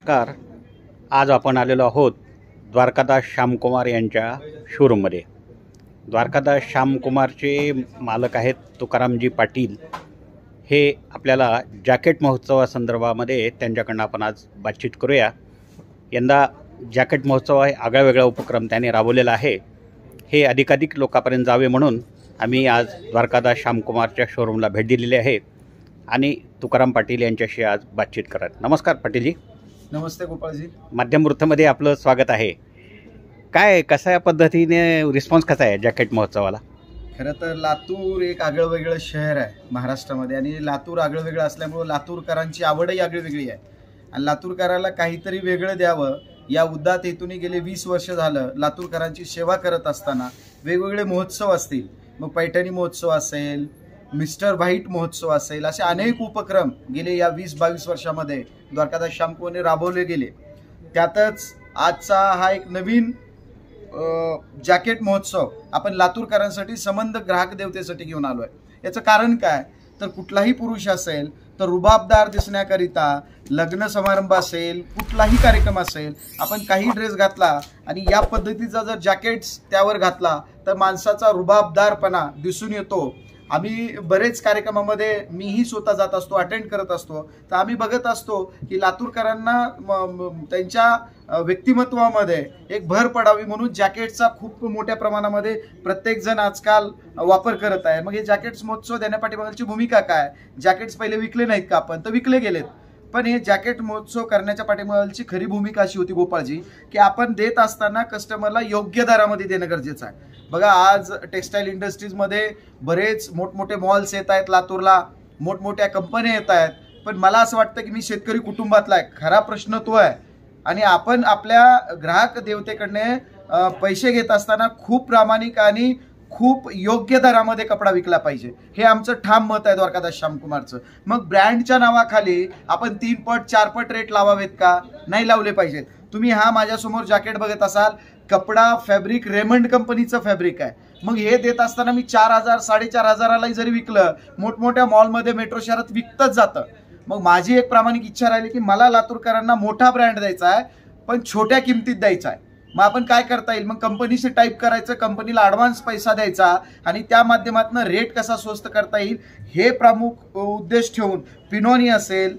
नमस्कार. आज आपण आलेलो आहोत द्वारकादास श्यामकुमार यांच्या शोरूममध्ये. द्वारकादास श्यामकुमारचे मालक आहेत तुकारामजी पाटील. हे आपल्याला जॅकेट महोत्सवासंदर्भामध्ये त्यांच्याकडनं आपण आज बातचीत करूया. यंदा जॅकेट महोत्सव हा आगळावेगळा उपक्रम त्याने राबवलेला आहे. हे अधिकाधिक लोकांपर्यंत जावे म्हणून आम्ही आज द्वारकादास श्यामकुमारच्या शोरूमला भेट दिलेली आहे आणि तुकाराम पाटील यांच्याशी आज बातचीत करत. नमस्कार पाटीलजी. नमस्ते गोपाळजी. माध्यम वृत्तमध्ये आपलं स्वागत आहे. काय कसा या पद्धतीने रिस्पॉन्स कसा आहे जॅकेट महोत्सवाला? खरं तर लातूर एक आगळं वेगळं शहर आहे महाराष्ट्रामध्ये आणि लातूर आगळं वेगळं असल्यामुळं लातूरकरांची आवडही आगळी वेगळी आहे आणि लातूरकराला काहीतरी वेगळं द्यावं या उद्दात हेतूने गेले 20 वर्ष झालं लातूरकरांची सेवा करत असताना वेगवेगळे महोत्सव असतील, मग पैठणी महोत्सव असेल, मिस्टर व्हाईट महोत्सव असेल, असे अनेक उपक्रम गेले या 20-22 वर्षामध्ये द्वारकादास श्यामकुमारने राबवले गेले. त्यातच आजचा हा एक नवीन जॅकेट महोत्सव आपण लातूरकरांसाठी संबंध ग्राहक देवतेसाठी घेऊन आलो आहे. याचं कारण काय तर कुठलाही पुरुष असेल तर रुबाबदार दिसण्याकरिता लग्न समारंभ असेल, कुठलाही कार्यक्रम असेल, आपण काही ड्रेस घातला आणि या पद्धतीचा जर जॅकेट्स त्यावर घातला तर माणसाचा रुबाबदारपणा दिसून येतो. आम्ही बरेच कार्यक्रमामध्ये मीही स्वतः जात असतो, अटेंड करत असतो, तर आम्ही बघत असतो की लातूरकरांना त्यांच्या व्यक्तिमत्वामध्ये एक भर पडावी म्हणून जॅकेटचा खूप मोठ्या प्रमाणामध्ये प्रत्येकजण आजकाल वापर करत आहे. मग हे जॅकेट्स महोत्सव देण्यापाठीमागची भूमिका काय? जॅकेट्स पहिले विकले नाहीत का? आपण तर विकले गेलेत, पण हे जॅकेट महोत्सव करण्याच्या पाठीमागची खरी भूमिका अशी होती गोपाळजी की आपण देत असताना कस्टमरला योग्य दरामध्ये देणं गरजेचं आहे. बघा, आज टेक्स्टाईल इंडस्ट्रीजमध्ये बरेच मोठमोठे मॉल्स येत आहेत लातूरला, मोठमोठ्या कंपन्या येत आहेत, पण मला असं वाटतं की मी शेतकरी कुटुंबातला आहे. खरा प्रश्न तो आहे आणि आपण आपल्या ग्राहक देवतेकडने पैसे घेत असताना खूप प्रामाणिक आणि खूप योग्य दरामध्ये कपडा विकला पाहिजे, हे आमचं ठाम मत आहे द्वारकादास श्यामकुमारचं. मग ब्रँडच्या नावाखाली आपण 3 पट 4 पट रेट लावावेत का? नाही लावले पाहिजेत. तुम्ही हा माझ्यासमोर जॅकेट बघत असाल, कपडा फॅब्रिक रेमंड कंपनीचं फॅब्रिक आहे. मग हे देत असताना मी 4,000 4,500लाही जरी विकलं, मोठमोठ्या मॉलमध्ये मेट्रो शहरात विकतच जातं. मग माझी एक प्रामाणिक इच्छा राहिली की मला लातूरकरांना मोठा ब्रँड द्यायचा आहे पण छोट्या किमतीत द्यायचा आहे. मग आपण काय करता येईल? मग कंपनीशी टाईप करायचं, कंपनीला ॲडव्हान्स पैसा द्यायचा आणि त्या माध्यमातून रेट कसा स्वस्त करता येईल हे प्रमुख उद्देश ठेवून पिनोनी असेल,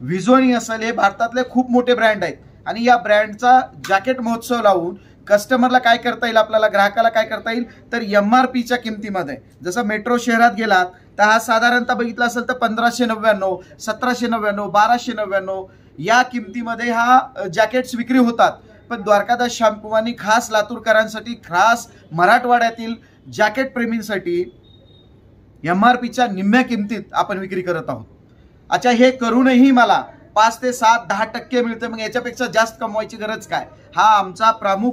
व्हिजोनी असेल, हे भारतातले खूप मोठे ब्रँड आहेत आणि या ब्रँडचा जॅकेट महोत्सव लावून कस्टमरला काय करता येईल, आपल्याला ग्राहकाला काय करता येईल तर MRPच्या किमतीमध्ये, जसं मेट्रो शहरात गेलात तर हा साधारणतः बघितला असेल तर 1,599, 1,799, 1,299 या किमतीमध्ये हा जॅकेट्स विक्री होतात. पण द्वारकादास श्यामकुमारनी खास लातूरकरांसाठी, खास मराठवाड्यातील जॅकेट प्रेमींसाठी MRPच्या निम्म्या किमतीत आपण विक्री करत आहोत. अच्छा, हे करूनही मला 5 ते 7, 10% मिळतं, मग याच्यापेक्षा जास्त कमवायची गरज काय? हा आमचा प्रमुख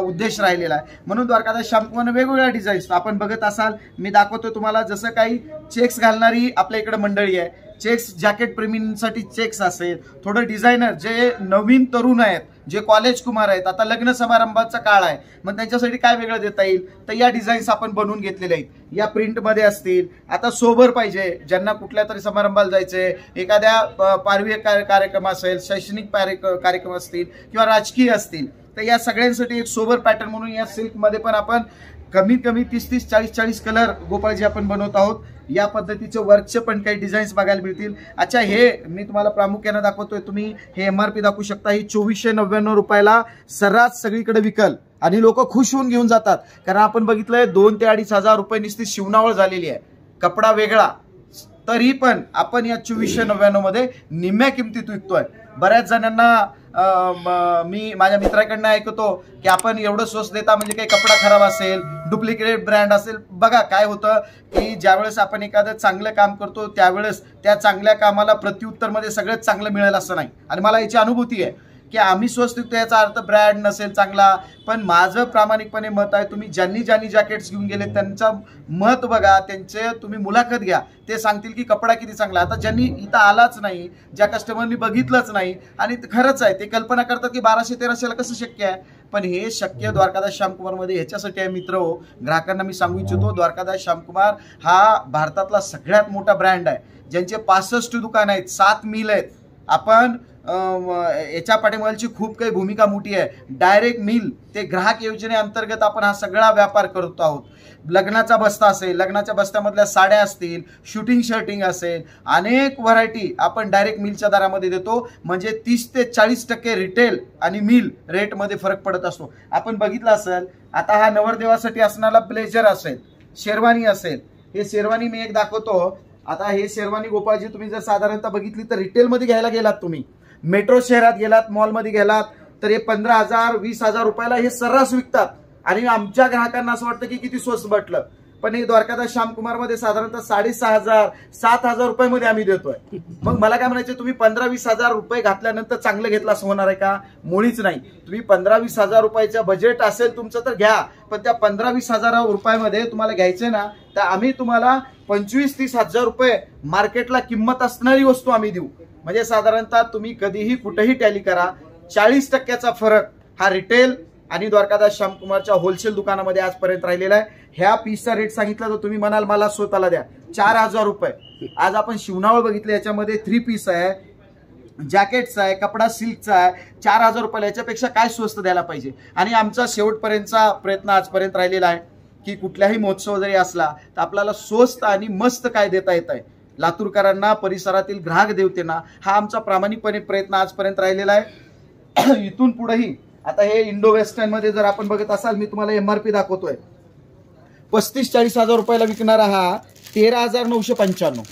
उद्देश राहिलेला आहे. म्हणून द्वारकादास श्यामकुमारने वेगवेगळ्या डिझाईन्स आपण बघत असाल, मी दाखवतो तुम्हाला. जसं काही चेक्स घालणारी आपल्या इकडे मंडळी आहे, चेक्स जॅकेट प्रेमींसाठी चेक्स असेल, थोडं डिझायनर जे नवीन तरुण आहेत, जे कॉलेज कुमार आहेत, आता लग्न समारंभाचा काळ आहे, मग त्यांच्यासाठी काय वेगळं देता येईल तर या डिझाईन्स आपण बनवून घेतलेल्या आहेत. या प्रिंटमध्ये असतील. आता सोबर पाहिजे ज्यांना कुठल्या तरी समारंभाला जायचंय, एखाद्या पारवी कार्यक्रम असेल, शैक्षणिक कार्यक्रम असतील किंवा राजकीय असतील, तर या सगळ्यांसाठी एक सोबर पॅटर्न म्हणून या सिल्कमध्ये पण आपण कमीत कमी 30-30, 40-40 कलर गोपाळजी आपण बनवत आहोत. या पद्धतीचे वर्कचे पण काही डिझाईन्स बघायला मिळतील. अच्छा, हे मी तुम्हाला प्रामुख्याने दाखवतोय, तुम्ही हे MRP दाखवू शकता. ही 2,499 रुपयाला सर्रास सगळीकडे विकल आणि लोक खुश होऊन घेऊन जातात, कारण आपण बघितलंय 2,000 ते 2,500 रुपये नुसती शिवणावळ झालेली आहे, कपडा वेगळा, तरी पण आपण या 2,499 मध्ये निम्म्या किमतीत विकतोय. बऱ्याच जणांना मी माझ्या मित्राकडनं ऐकतो की आपण एवढं स्वस्त देता म्हणजे काही कपडा खराब असेल, डुप्लिकेट ब्रँड असेल. बघा काय होतं की ज्यावेळेस आपण एखादं चांगलं काम करतो त्यावेळेस त्या चांगल्या कामाला प्रत्युत्तरमध्ये सगळंच चांगलं मिळेल असं नाही, आणि मला याची अनुभूती आहे की आम्ही स्वस्त विकतो याचा अर्थ ब्रँड नसेल चांगला. पण माझं प्रामाणिकपणे मत आहे, तुम्ही ज्यांनी जॅकेट्स घेऊन गेले त्यांचं मत बघा, त्यांचे तुम्ही मुलाखत घ्या, ते सांगतील की कपडा किती चांगला. आता ज्यांनी इथं आलाच नाही, ज्या कस्टमरनी बघितलंच नाही, आणि खरंच आहे ते कल्पना करतात की 1200-1300ला कसं शक्य आहे, पण हे शक्य द्वारकादास श्यामकुमारमध्ये ह्याच्यासाठी आहे. मित्र हो, ग्राहकांना मी सांगू इच्छितो, द्वारकादास श्यामकुमार हा भारतातला सगळ्यात मोठा ब्रँड आहे, ज्यांचे 65 दुकान आहेत, 7 मिल आहेत. आपण याच्या पाठीमागची खूप काही भूमिका मोठी आहे. डायरेक्ट मिल ते ग्राहक योजनेअंतर्गत आपण हा सगळा व्यापार करत आहोत. लग्नाचा बस्ता असेल, लग्नाच्या बस्त्यामधल्या साड्या असतील, शूटिंग शर्टिंग असेल, अनेक व्हरायटी आपण डायरेक्ट मिलच्या दरामध्ये देतो. म्हणजे 30 ते 40% रिटेल आणि मिल रेटमध्ये फरक पडत असतो. आपण बघितलं असेल, आता हा नवरदेवासाठी असणारा ब्लेझर असेल, शेरवानी असेल. हे शेरवानी मी एक दाखवतो. आता हे शेरवानी गोपाळजी तुम्ही जर साधारणतः बघितली तर रिटेलमध्ये घ्यायला गेलात, तुम्ही मेट्रो शहरात गेलात, मॉलमध्ये गेलात तर हे 15,000 20,000 रुपयाला हे सर्रास विकतात. आणि आमच्या ग्राहकांना असं वाटतं की किती स्वस्त म्हटलं, पण हे द्वारकादास श्यामकुमार मध्ये साधारणतः 6,500 7,000 रुपयामध्ये आम्ही देतोय. मग मला काय म्हणायचं, तुम्ही 15-20,000 रुपये घातल्यानंतर चांगलं घेतलं असं होणार आहे का? मुळीच नाही. तुम्ही 15-20,000 रुपयाचं बजेट असेल तुमचं तर घ्या, पण त्या 15-20,000 रुपयामध्ये तुम्हाला घ्यायचं ना तर आम्ही तुम्हाला 25-30,000 रुपये मार्केटला किंमत असणारी वस्तू आम्ही देऊ. म्हणजे साधारणतः तुम्ही कधीही कुठेही टॅली करा, 40% फरक हा रिटेल आणि द्वारकादास श्यामकुमारच्या होलसेल दुकानामध्ये आजपर्यंत राहिलेला आहे. ह्या पीसचा रेट सांगितला तर तुम्ही म्हणाल मला स्वतःला द्या 4,000 रुपये. आज आपण शिवणावळ बघितले, याच्यामध्ये 3 पीस आहे, जॅकेट्स आहे, कपडा सिल्कचा आहे, 4,000 रुपयाला. याच्यापेक्षा काय स्वस्त द्यायला पाहिजे? आणि आमचा शेवटपर्यंतचा प्रयत्न आजपर्यंत राहिलेला आहे की कुठल्याही महोत्सव जरी असला तर आपल्याला स्वस्त आणि मस्त काय देता येत आहे लातूरकरांना, परिसरातील ग्राहक देवतेना. हा आमचा प्रामाणिकपणे प्रयत्न आजपर्यंत राहिलेला आहे. इथून पुढेही आता हे इंडो वेस्टर्न मध्ये जर आपण बघत असाल, मी तुम्हाला MRP दाखवतोय. 35-40,000 रुपयाला विकणारा हा 13,995.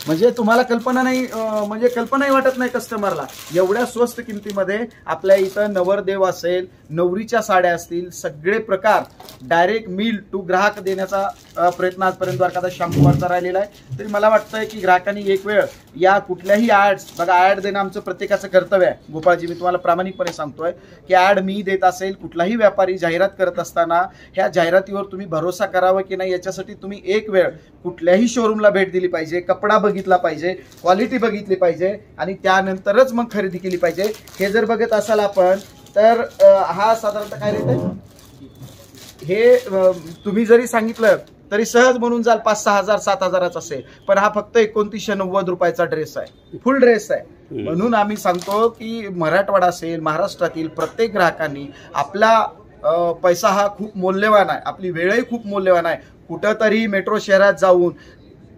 म्हणजे तुम्हाला कल्पना नाही, म्हणजे कल्पनाही वाटत नाही कस्टमरला, एवढ्या स्वस्त किमतीमध्ये आपल्या इथं नवरदेव असेल, नवरीच्या साड्या असतील, सगळे प्रकार डायरेक्ट मिल टू ग्राहक देण्याचा प्रयत्न आजपर्यंत द्वारकादास श्यामकुमारचा राहिलेला आहे. तरी मला वाटतंय की ग्राहकांनी एक वेळ या कुठल्याही ॲड्स, बघा ॲड देणं आमचं प्रत्येकाचं कर्तव्य आहे. गोपाळजी, मी तुम्हाला प्रामाणिकपणे सांगतोय की ॲड मी देत असेल, कुठलाही व्यापारी जाहिरात करत असताना ह्या जाहिरातीवर तुम्ही भरोसा करावा की नाही याच्यासाठी तुम्ही एक वेळ कुठल्याही शोरूमला भेट दिली पाहिजे, कपडा बघितला पाहिजे, क्वालिटी बघितली पाहिजे आणि त्यानंतरच मग खरेदी केली पाहिजे. हे जर बघत असाल आपण तर हा साधारणतः काय रेट आहे, हे तुम्ही जरी सांगितलं तरी सहज म्हणून जाल 5-6 हजार 7 हजाराचा असेल, पण हा फक्त 2990 रुपयाचा ड्रेस आहे, फुल ड्रेस आहे. म्हणून आम्ही सांगतो की मराठवाडा असेल, महाराष्ट्रातील प्रत्येक ग्राहकांनी आपला पैसा हा खूप मौल्यवान आहे, आपली वेळही खूप मौल्यवान आहे. कुठंतरी मेट्रो शहरात जाऊन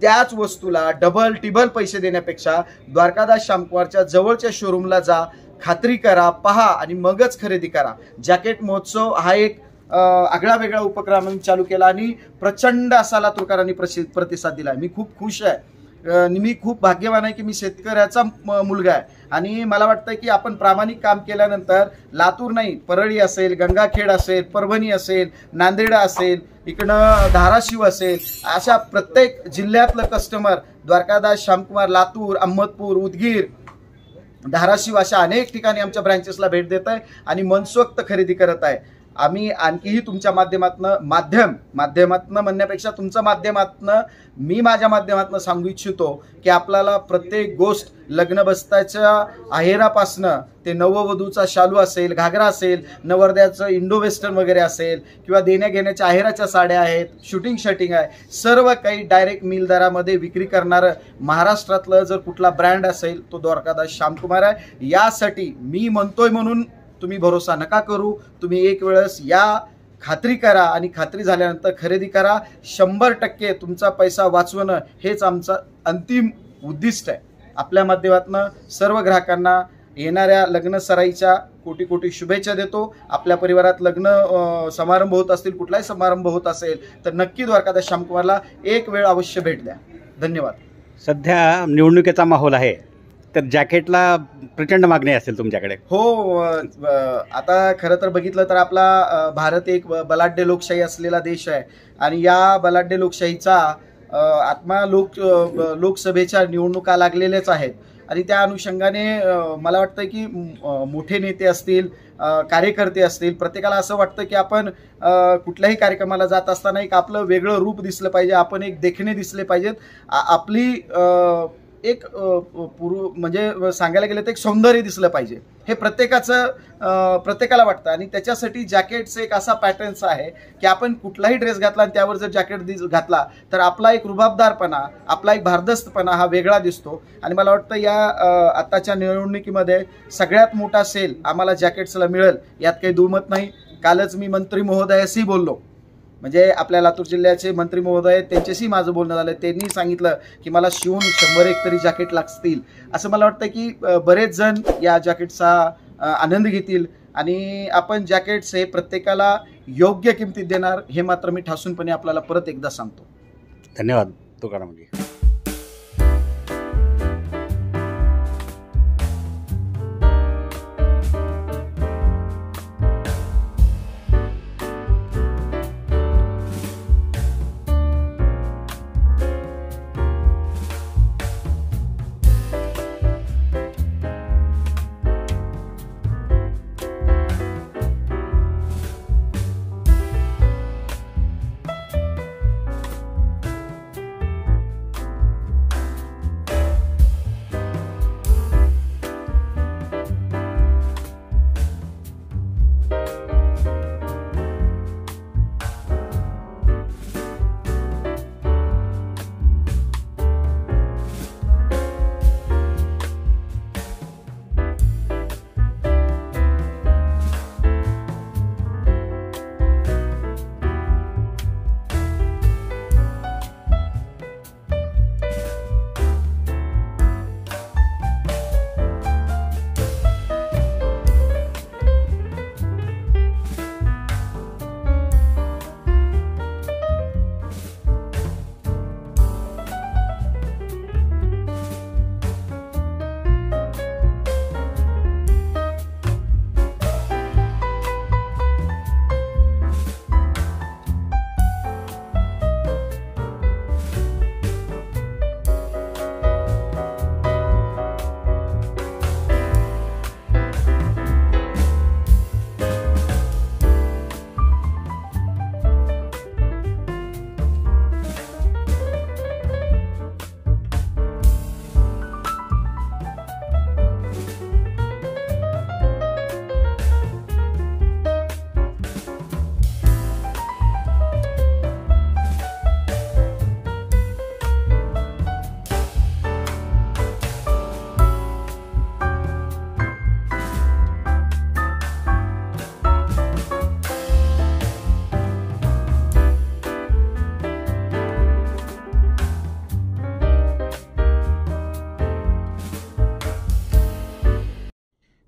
त्याच वस्तूला डबल टिबल पैसे देण्यापेक्षा द्वारकादास श्यामकुमारच्या जवळच्या शोरूमला जा, खात्री करा, पहा आणि मगच खरेदी करा. जॅकेट महोत्सव हा एक आगळा वेगळा उपक्रम चालू केला आणि प्रचंड असा लातूरकरांनी प्रतिसाद दिला. मी खूप खुश आहे, मी खूप भाग्यवान आहे की मी शेतकऱ्याचा मुलगा आहे. आणि मला वाटतं की आपण प्रामाणिक काम केल्यानंतर लातूर नाही, परळी असेल, गंगाखेड असेल, परभणी असेल, नांदेड असेल, इकडं धाराशिव असेल, अशा प्रत्येक जिल्ह्यातलं कस्टमर द्वारकादास श्यामकुमार लातूर, अहमदपूर, उदगीर, धाराशिव अशा अनेक ठिकाणी आमच्या ब्रँचेसला भेट देत आहे आणि मनसोक्त खरेदी करत आहे. आम्ही आणखीही तुमच्या माध्यमातनं म्हणण्यापेक्षा तुमच्या माध्यमातनं मी माझ्या माध्यमातनं सांगू इच्छितो की आपल्याला प्रत्येक गोष्ट लग्न बस्त्याच्या आहेरापासनं ते नववधूचा शालू असेल, घागरा असेल, नवरदेवाचं इंडो वेस्टर्न वगैरे असेल किंवा देण्या घेण्याच्या आहेराच्या साड्या आहेत, शूटिंग शर्टिंग आहे, सर्व काही डायरेक्ट मिल दरामध्ये विक्री करणारं महाराष्ट्रातलं जर कुठला ब्रँड असेल तो द्वारकादास श्यामकुमार आहे. यासाठी मी म्हणतोय म्हणून तुम्ही भरोसा नका करू, तुम्ही एक वेळेस या, खात्री करा आणि खात्री झाल्यानंतर खरेदी करा. 100% तुमचा पैसा वाचवणं हेच आमचं अंतिम उद्दिष्ट आहे. आपल्या माध्यमातून सर्व ग्राहकांना येणाऱ्या लग्न सराईच्या कोटी कोटी शुभेच्छा देतो. आपल्या परिवारात लग्न समारंभ होत असतील, कुठलाही समारंभ होत असेल तर नक्की द्वारकादास श्यामकुमारला एक वेळ अवश्य भेट द्या. धन्यवाद. सध्या निवडणुकीचा माहोल आहे, तर जॅकेटला प्रचंड मागणी असेल तुमच्याकडे. हो, आता खरं तर बघितलं तर आपला भारत एक बलाढ्य लोकशाही असलेला देश आहे आणि या बलाढ्य लोकशाहीचा आत्मा लोकसभेच्या निवडणुका लागलेल्याच आहेत आणि त्या अनुषंगाने मला वाटतं की मोठे नेते असतील, कार्यकर्ते असतील, प्रत्येकाला असं वाटतं की आपण कुठल्याही कार्यक्रमाला जात असताना एक आपलं वेगळं रूप दिसलं पाहिजे, आपण एक देखणे दिसले पाहिजेत, आपली एक म्हणजे सांगायला गेलं तर एक सौंदर्य दिसलं पाहिजे, हे प्रत्येकाला वाटतं. आणि त्याच्यासाठी जॅकेटचं एक असा पॅटर्न्स आहे की आपण कुठलाही ड्रेस घातला आणि त्यावर जर जॅकेट घातला तर आपला एक रुबाबदारपणा, आपला एक भारदस्तपणा हा वेगळा दिसतो. आणि मला वाटतं या आत्ताच्या निवडणुकीमध्ये सगळ्यात मोठा सेल आम्हाला जॅकेट्सला मिळेल यात काही दुमत नाही. कालच मी मंत्री महोदयाशी बोललो, म्हणजे आपल्या लातूर जिल्ह्याचे मंत्री महोदय त्यांच्याशी माझं बोलणं झालं. त्यांनी सांगितलं की मला शिवून 100-1 तरी जॅकेट लागतील. असं मला वाटतं की बरेच जण या जॅकेटचा आनंद घेतील आणि आपण जॅकेट्स हे प्रत्येकाला योग्य किमतीत देणार, हे मात्र मी ठासूनपणे आपल्याला परत एकदा सांगतो. धन्यवाद तुकारामजी.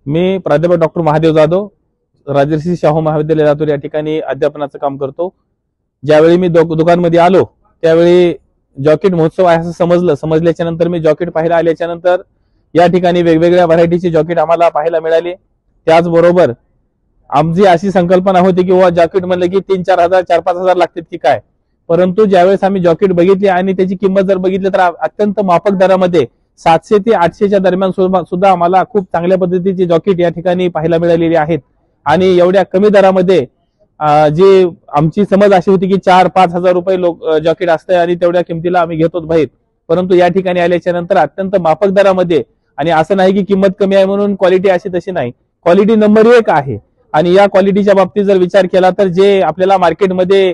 मी प्राध्यापक डॉक्टर महादेव जाधव, राजर्षी शाहू महाविद्यालय लातूर या ठिकाणी अध्यापनाचं काम करतो. ज्यावेळी मी दुकानमध्ये आलो त्यावेळी जॉकेट महोत्सव आहे असं समजल्याच्या नंतर मी जॉकेट पाहायला आल्याच्या नंतर या ठिकाणी वेगवेगळ्या व्हरायटीची जॉकेट आम्हाला पाहायला मिळाली. त्याचबरोबर आमची अशी संकल्पना होती की वा जॉकेट म्हणलं की 3-4 हजार 4-5 हजार लागतात की काय, परंतु ज्यावेळेस आम्ही जॉकेट बघितली आणि त्याची किंमत जर बघितली तर अत्यंत माफक दरामध्ये 700 ते 800च्या दरम्यान सुद्धा आम्हाला खूप चांगल्या पद्धतीची जॉकेट या ठिकाणी पाहायला मिळालेली आहेत. आणि एवढ्या कमी दरामध्ये जी आमची समज अशी होती की 4-5 हजार रुपये जॉकेट असतं आणि तेवढ्या किमतीला आम्ही घेतो बाहेर, परंतु या ठिकाणी आल्याच्या नंतर अत्यंत माफक दरामध्ये, आणि असं नाही की किंमत कमी आहे म्हणून क्वालिटी अशी तशी नाही, क्वालिटी नंबर 1 आहे. आणि या क्वालिटीच्या बाबतीत जर विचार केला तर जे आपल्याला मार्केटमध्ये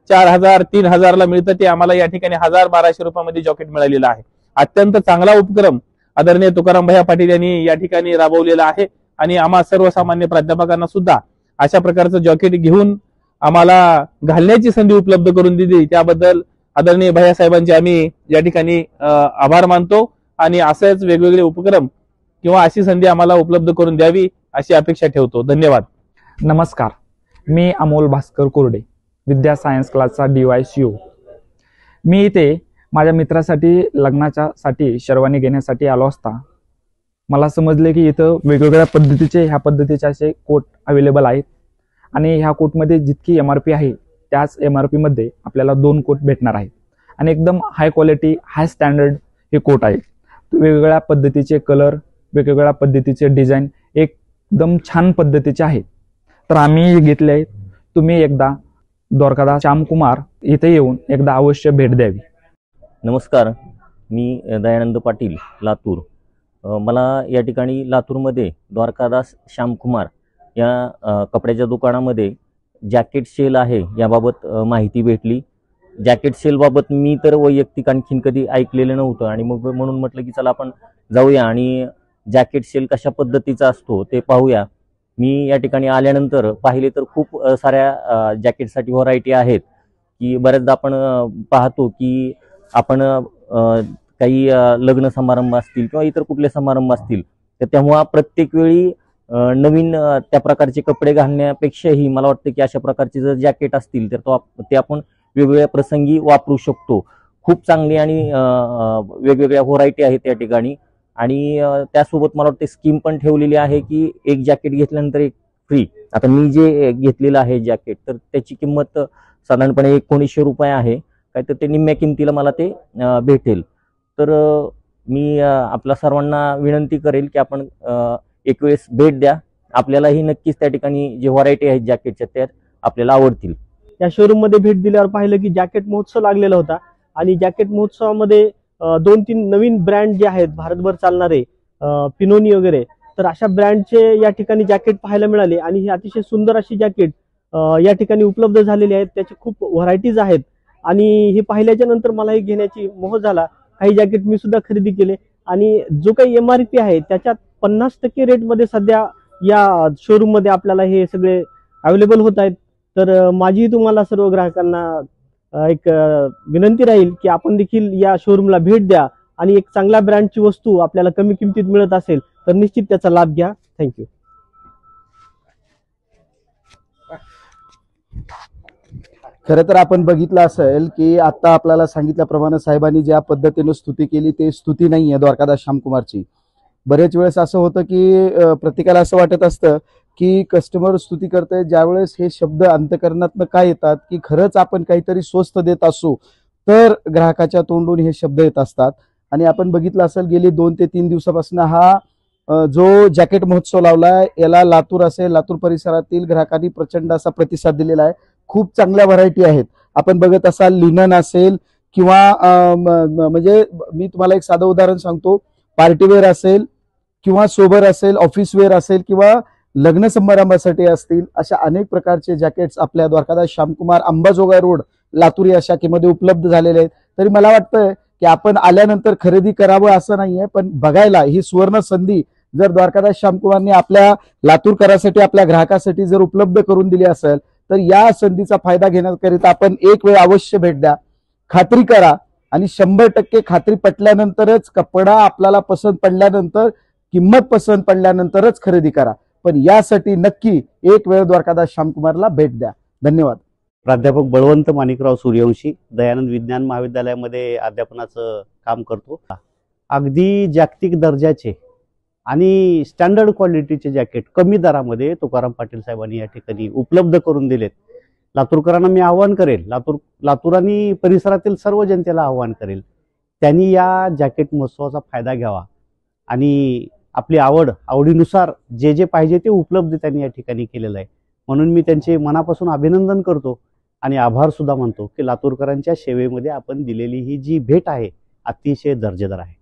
4000-3000 ला मिळतं ते आम्हाला या ठिकाणी 1000-1200 रुपयामध्ये जॉकेट मिळालेलं आहे. अत्यंत चांगला उपक्रम आदरणीय तुकाराम भैया पाटील यांनी या ठिकाणी राबवलेला आहे आणि आम्हा सर्वसामान्य प्राध्यापकांना सुद्धा अशा प्रकारचं जॉकेट घेऊन आम्हाला घालण्याची संधी उपलब्ध करून दिली, त्याबद्दल आदरणीय भैया साहेबांचे आम्ही या ठिकाणी आभार मानतो. आणि असेच वेगवेगळे उपक्रम किंवा अशी संधी आम्हाला उपलब्ध करून द्यावी अशी अपेक्षा ठेवतो. धन्यवाद. नमस्कार, मी अमोल भास्कर कोरडे, विद्या सायन्स क्लासचा DYCO. मी इथे माझ्या मित्रासाठी लग्नाच्यासाठी शेरवानी घेण्यासाठी आलो असता मला समजले की इथं वेगवेगळ्या पद्धतीचे ह्या पद्धतीचे असे कोट अवेलेबल आहेत आणि ह्या कोटमध्ये जितकी MRP आहे त्याच MRP मध्ये आपल्याला 2 कोट भेटणार आहेत आणि एकदम हाय क्वालिटी हाय स्टँडर्ड हे कोट आहे. वेगवेगळ्या पद्धतीचे कलर, वेगवेगळ्या पद्धतीचे डिझाईन एकदम छान पद्धतीचे आहेत. तर आम्ही घेतले आहेत. तुम्ही एकदा द्वारकादास श्यामकुमार इथे येऊन एकदा अवश्य भेट द्यावी. नमस्कार, मी दयानंद पाटील, लातूर. मला या ठिकाणी लातूरमध्ये द्वारकादास श्यामकुमार या कपड्याच्या दुकानामध्ये जॅकेट सेल आहे याबाबत माहिती भेटली. जॅकेट सेलबाबत मी तर वैयक्तिक आणखीन कधी ऐकलेलं नव्हतं आणि मग म्हणून म्हटलं की चला आपण जाऊया आणि जॅकेट सेल कशा पद्धतीचा असतो ते पाहूया. मी या ठिकाणी आल्यानंतर पाहिले तर खूप साऱ्या जॅकेटसाठी व्हरायटी आहेत की बऱ्याचदा आपण पाहतो की आपण काही लग्न समारंभ असतील किंवा इतर कुठले समारंभ असतील तर तेव्हा प्रत्येक वेळी नवीन त्या प्रकारचे कपडे घालण्यापेक्षाही मला वाटतं की अशा प्रकारचे जर जॅकेट असतील तर ते आपण वेगवेगळ्या प्रसंगी वापरू शकतो. खूप चांगली आणि वेगवेगळ्या व्हरायटी आहेत या ठिकाणी आणि त्यासोबत मला वाटतं स्कीम पण ठेवलेली आहे की एक जॅकेट घेतल्यानंतर एक फ्री. आता मी जे घेतलेलं आहे जॅकेट तर त्याची किंमत साधारणपणे 1900 रुपये आहे. काय तर ते निम्म्या किमतीला मला ते भेटेल. तर मी आपल्या सर्वांना विनंती करेल की आपण एक वेळेस भेट द्या. आपल्यालाही नक्कीच त्या ठिकाणी जे व्हरायटी आहेत जॅकेटच्या त्या आपल्याला आवडतील. या शोरूम मध्ये भेट दिल्यावर पाहिलं की जॅकेट महोत्सव लागलेला होता आणि जॅकेट महोत्सवामध्ये 2-3 नवीन ब्रँड जे आहेत भारतभर चालणारे पिनोनी वगैरे, तर अशा ब्रँडचे या ठिकाणी जॅकेट पाहायला मिळाले आणि ही अतिशय सुंदर अशी जॅकेट या ठिकाणी उपलब्ध झालेली आहेत. त्याचे खूप व्हरायटीज आहेत आणि हे पाहिल्याच्या नंतर मला हे घेण्याची मोह झाला. काही जॅकेट मी सुद्धा खरेदी केले आणि जो काही MRP आहे त्याच्यात 50% रेटमध्ये सध्या या शोरूम मध्ये आपल्याला हे सगळे अवेलेबल होत आहेत. तर माझी तुम्हाला सर्व ग्राहकांना एक विनंती राहील की आपण देखील या शोरूमला भेट द्या आणि एक चांगल्या ब्रँडची वस्तू आपल्याला कमी किमतीत मिळत असेल तर निश्चित त्याचा लाभ घ्या. थँक्यू. खरं तर आपण बघितलं असेल की आता आपल्याला सांगितल्याप्रमाणे साहेबांनी ज्या पद्धतीने स्तुती केली ते स्तुती नाही आहे द्वारकादास श्यामकुमारची. बरेच वेळेस असं होतं की प्रत्येकाला असं वाटत असतं की कस्टमर स्तुती करतंय, ज्यावेळेस हे शब्द अंतःकरणातनं काय येतात की खरंच आपण काहीतरी स्वस्त देत असू तर ग्राहकाच्या तोंडून हे शब्द येत असतात. आणि आपण बघितलं असेल गेली 2 ते 3 दिवसापासून हा जो जॅकेट महोत्सव लावलाय याला लातूर असेल लातूर परिसरातील ग्राहकांनी प्रचंड असा प्रतिसाद दिलेला आहे. खूप चांगल्या व्हरायटी आहेत. आपण बघत असाल लिनन असेल किंवा म्हणजे मी तुम्हाला एक साधं उदाहरण सांगतो, पार्टीवेअर असेल किंवा सोबर असेल, ऑफिस वेअर असेल किंवा लग्न समारंभासाठी असतील, अशा अनेक प्रकारचे जॅकेट्स आपल्या द्वारकादास श्यामकुमार अंबाजोगाई रोड लातूर या शाखेमध्ये उपलब्ध झालेले आहेत. तरी मला वाटतंय की आपण आल्यानंतर खरेदी करावं असं नाहीये, पण बघायला ही सुवर्ण संधी जर द्वारकादास श्यामकुमारने आपल्या लातूरकरासाठी आपल्या ग्राहकासाठी जर उपलब्ध करून दिली असेल तर या संधीचा फायदा घेण्याकरिता आपण एक वेळ अवश्य भेट द्या. खात्री करा आणि 100% खात्री पटल्यानंतरच कपडा आपल्याला पसंत पडल्यानंतर किंमत पसंत पडल्यानंतरच खरेदी करा. पण यासाठी नक्की एक वेळ द्वारकादास श्यामकुमारला भेट द्या. धन्यवाद. प्राध्यापक बळवंत माणिकराव सूर्यवंशी, दयानंद विज्ञान महाविद्यालयामध्ये अध्यापनाचं काम करतो. अगदी जागतिक दर्जाचे आणि स्टँडर्ड क्वालिटीचे जॅकेट कमी दरामध्ये तुकाराम पाटील साहेबांनी या ठिकाणी उपलब्ध करून दिलेत. लातूरकरांना मी आवाहन करेल, लातूर आणि परिसरातील सर्व जनतेला आवाहन करेल, त्यांनी या जॅकेट महोत्सवाचा फायदा घ्यावा आणि आपली आवडीनुसार जे जे पाहिजे ते उपलब्ध त्यांनी या ठिकाणी केलेलं आहे. म्हणून मी त्यांचे मनापासून अभिनंदन करतो आणि आभार सुद्धा मानतो की लातूरकरांच्या सेवेमध्ये आपण दिलेली ही जी भेट आहे अतिशय दर्जेदार आहे.